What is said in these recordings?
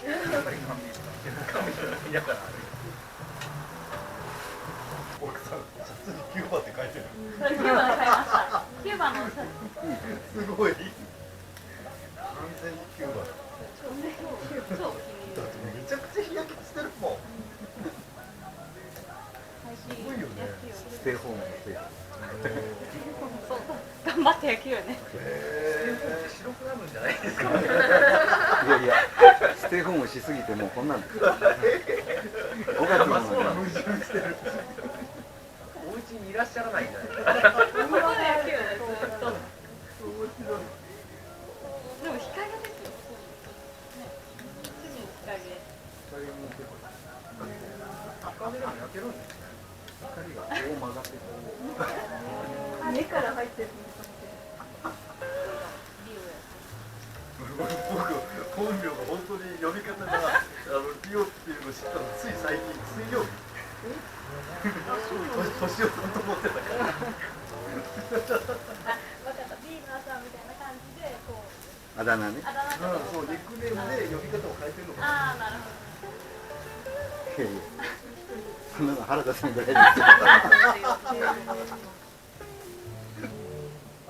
やっぱり髪見ながら奥さんシャツにキューバって書いてる。キューバで買いました。キューバのシャツ。すごい。完全にキューバだ。超お気に入り。だってめちゃくちゃ日焼けしてるもん。すごいよね。ステイホームのせい。そう頑張って野球よね。白くなるんじゃないですか。いやいや、ステイホームしすぎてもうこんなんです。5月も矛盾してる。お家にいらっしゃらないんじゃないですか。ここで野球よね、ずっと。でも日陰ですよ。すぐ日陰。日陰でも焼けるんですね。光がこう曲がってる。目から入ってる。僕本名が本当に呼び方がリオっていうのを知ったのつい最近水曜日。年をずっと持ってたから。あ、分かった。ビーバーさんみたいな感じでこう。あだ名ね。あだ名とか。そうニックネームで呼び方を変えてるのかな。ああ、なるほど。いやいや、そんなの原田さんぐらいですよ。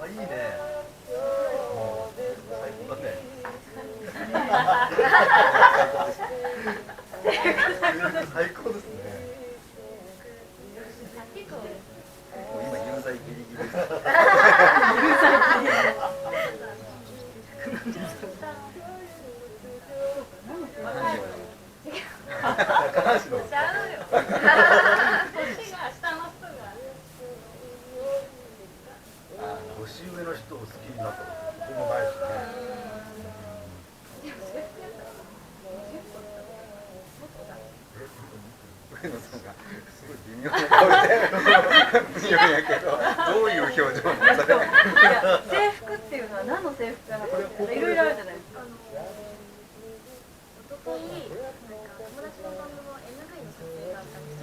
あ、いいね。最高だね。最高ですね。もう今有罪ギリギリです。高橋の。ちゃうよ。こっちが下の人が。年上の人を好きになったことほぼないですね。上野さんがすごい微妙な顔で見るんやけど、どういう表情なのそれ。いや、制服っていうのは何の制服かなっていろいろあるじゃないですか。おととい、友達のバンドの MV の撮影があったんですよ。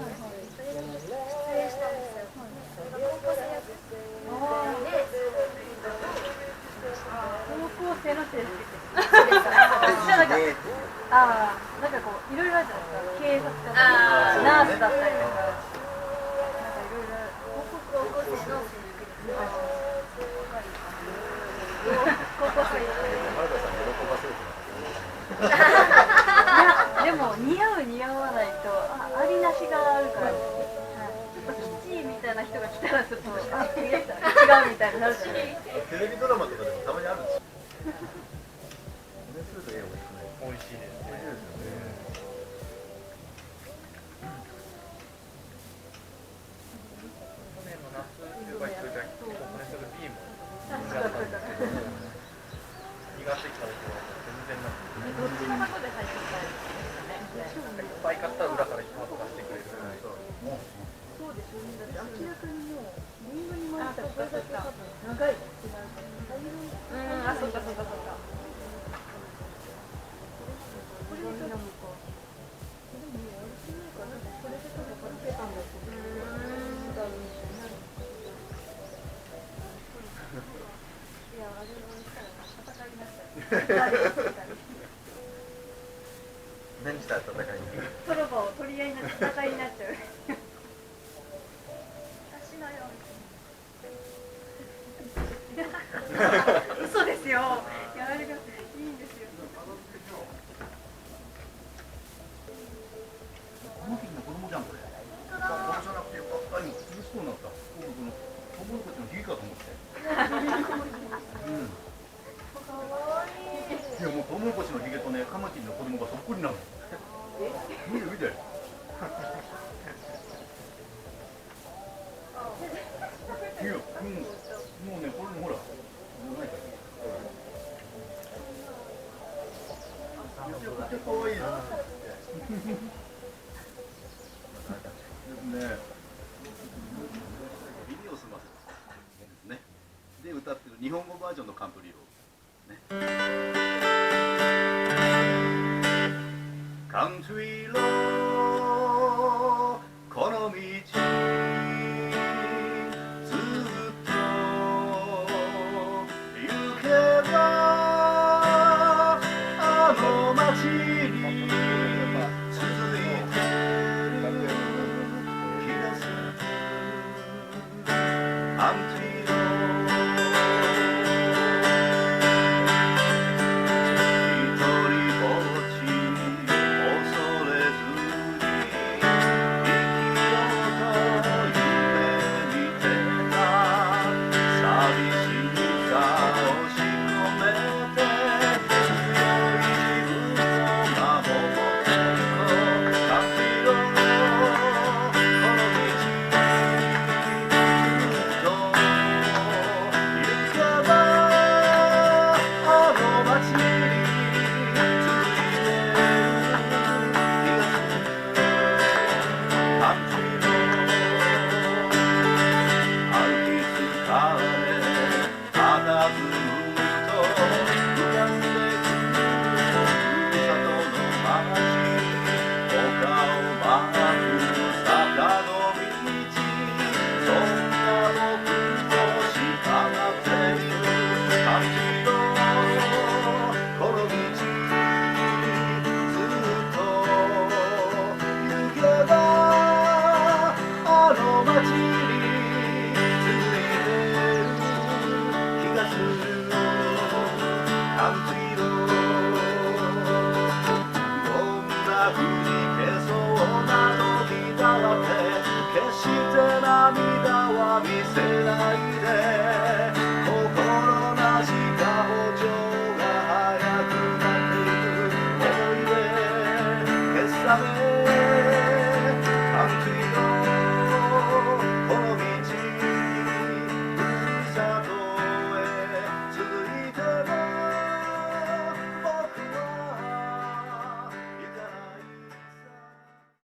それに出演したんですよ。それが高校生役で、高校生の制服って私はなんか、なんかこういろいろあるじゃないですか。警察だったり、ナースだったりとか、なんかいろいろ高校生の制服です。高校生。原田さん喜ばせるとか。いや、でも似合う似合わないとありなしがあるから、キッチンみたいな人が来たらちょっと違うみたいになるじゃないですか。テレビドラマとかでもたまにあるんですよ。これすると絵を美味しいですね。美味しいですよね。去年の夏が一回これするビームやったんですけど、2月来た時は全然なくて、どっちの箱で入ってたりですよね。いっぱい買ったら裏から一箱出してくれる。そうですよね。だって明らかにもうリンゴに回ったらこれだけ多分長いってなるから、あ、そっかそっかそっか。これでなんか、でもあれしないかな、それで多分買ってたんだけど、違うみたいになる。いや、あれをしたら戦いになっちゃう。何したら戦いに。そろばを取り合いになって戦いになっちゃう。私のよう嘘ですよ。いや、あれがいいんですよ。この時の子供じゃんこれ。子供じゃなくてよかった。今涼しそうになった。僕このトウモロコシのひげかと思って。いやもうトウモロコシのひげとね、カマキリの子供がそっくりなの。見て見て。いや、もうね、これもほら、ないから。めちゃくちゃ可愛いな。ですね。耳を澄ませる。ね。で歌ってる日本語バージョンのカントリーロード。ね。カントリー